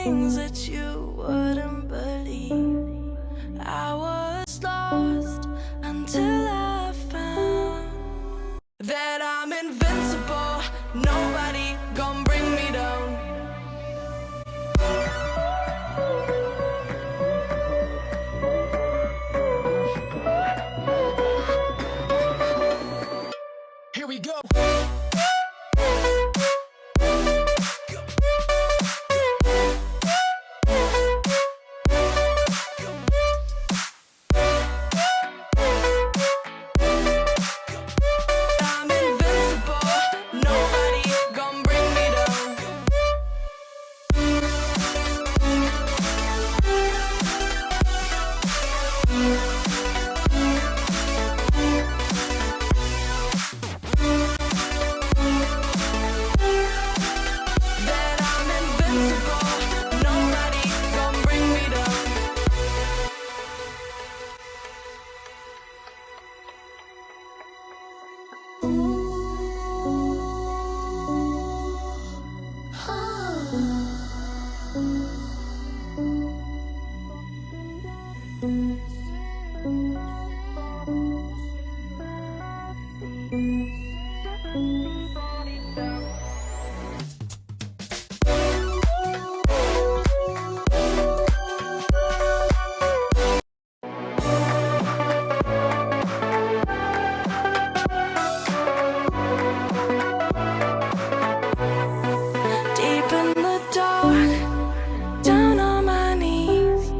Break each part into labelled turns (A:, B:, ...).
A: things that you wouldn't believe. I was lost until I found that I'm invincible. Nobody gon' bring me down.
B: Here we go.
A: I'm invincible. Nobody gon' bring me down. That I'm invincible. Nobody gon' bring me down. Deep in the dark, down on my knees,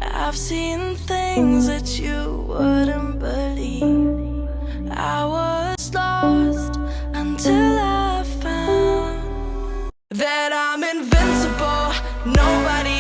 A: I've seen things that you wouldn't believe. I was lost until I found that I'm invincible. Nobody